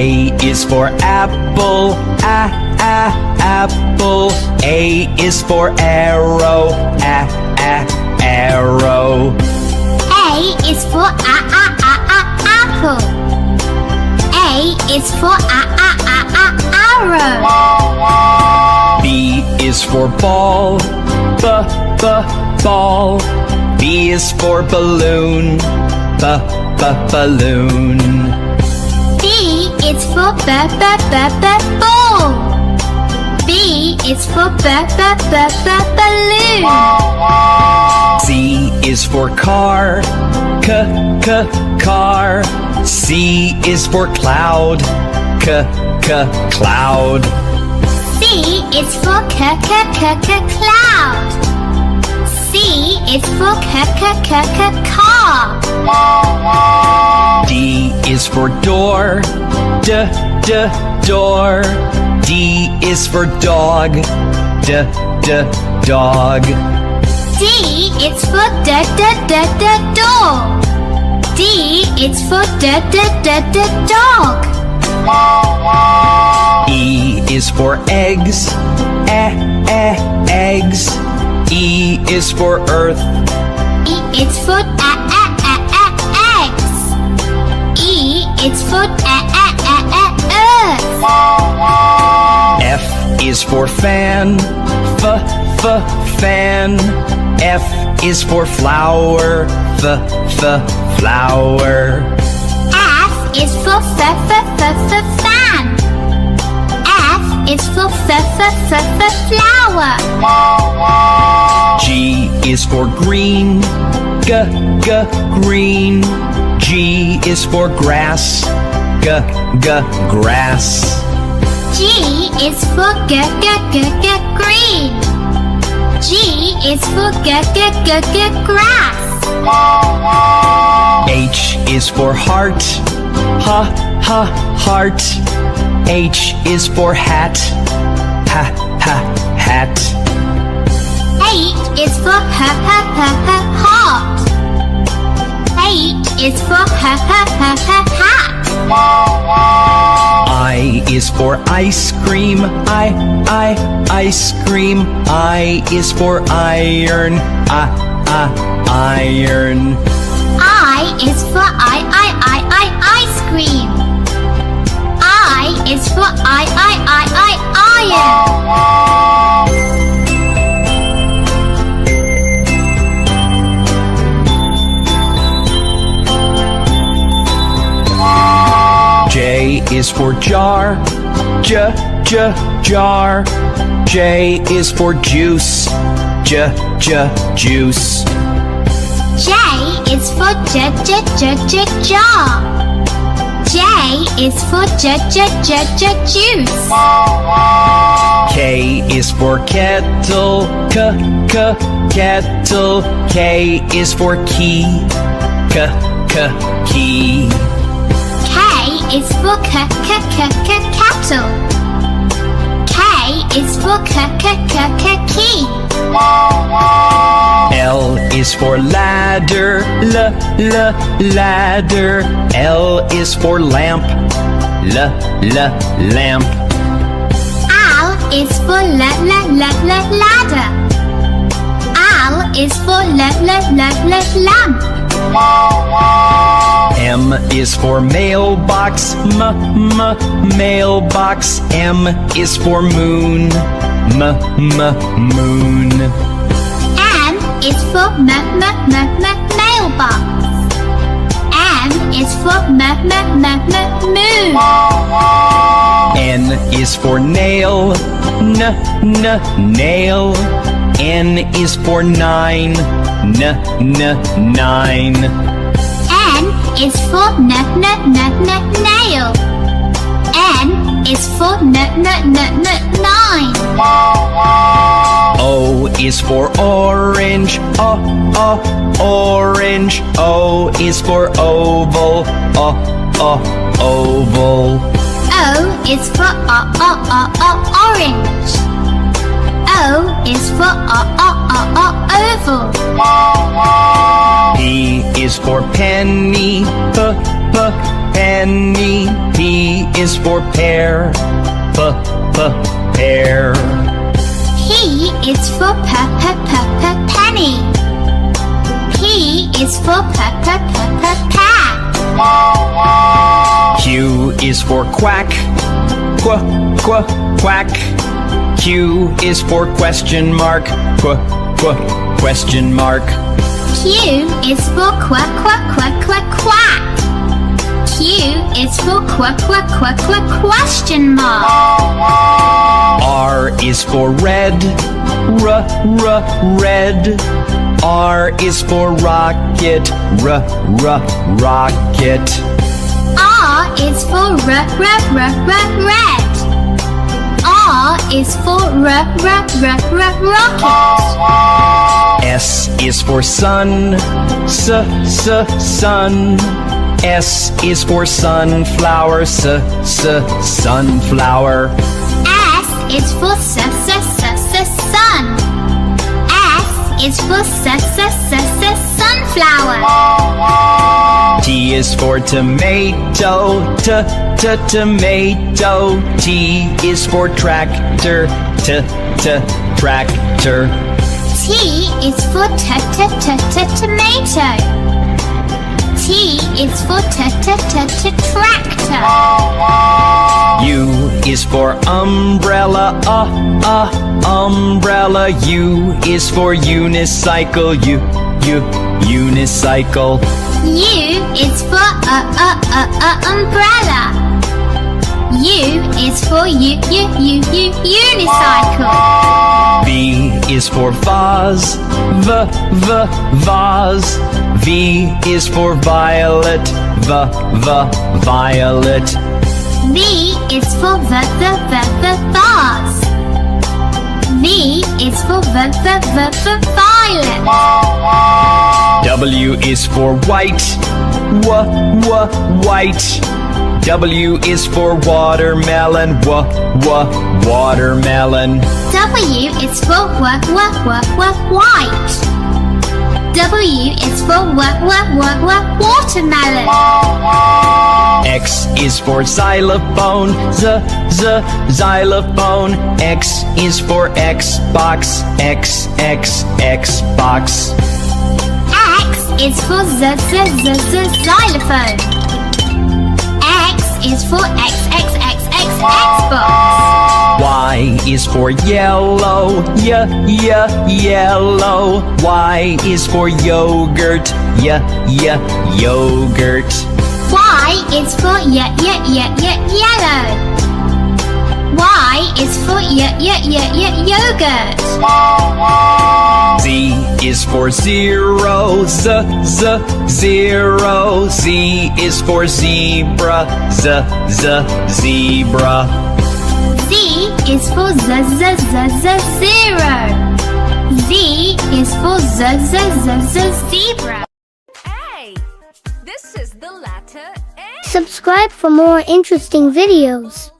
A is for apple, apple. A is for arrow, arrow. A is for apple. A is for arrow. B is for ball, ball. B is for balloon, balloon. B is for ball. B is for balloon. C is for car, car. C is for cloud, cloud. C is for cloud. C is for car. D is for door, door. D is for dog, dog. D is for door. D is for dog. E is for eggs, eggs. E is for earth, E is for eggs. E is for earth. F is for fan, fan. F is for flower, flower. F is for fan. F is for flower. G is for green, green. G is for grass, grass. G is for green. G is for grass. H is for heart, heart. H is for hat, hat. H is for heart. H is for hat. I is for ice cream, ice cream. I is for iron, iron. I is for ice cream. I is for iron. J is for jar, jar. J is for juice, juice. J is for jar. J is for juice. K is for kettle, kettle. K is for key, key. K is for kettle. K is for key. L is for ladder, ladder. L is for lamp, lamp. L is for ladder. L is for lamp. M is for mailbox, mailbox. M is for moon, moon. M is for mailbox. M is for moon. N is for nail, nail. N is for nine, nine. N is for nail. N is for nine. O is for orange, orange. O is for oval, oval. O is for orange. O is for oval. P is for penny, penny. P is for pear. Pear. P is for penny. P is for pear. Q is for quack. Quack. Q is for question mark. Question mark. Q is for quack. Q is for question mark. R is for red. Red. R is for rocket. Rocket. R is for red. R is for rocket. S is for sun. Sun. S is for sunflower. Sunflower. S is for sun. S is for sunflower. T is for tomato. Tomato. T is for tractor. Tractor. T is for tomato. T is for tractor. U is for umbrella. Umbrella. U is for unicycle. Unicycle. U is for umbrella. U is for unicycle. V is for vase. Vase. V is for violet. Violet. V is for vase. V is for violet. W is for white. White. W is for watermelon. Watermelon. W is for white. W is for watermelon. X is for xylophone. Xylophone. X is for Xbox. Xbox. X is for xylophone. X is for Xbox. Y is for yellow. Yellow. Y is for yogurt. Yogurt. Y is for yellow. Y is for yogurt. Z is for zero. Zero. Z is for zebra. Zebra. Z is for zero. Z is for zebra. Hey, this is the letter A. Subscribe for more interesting videos.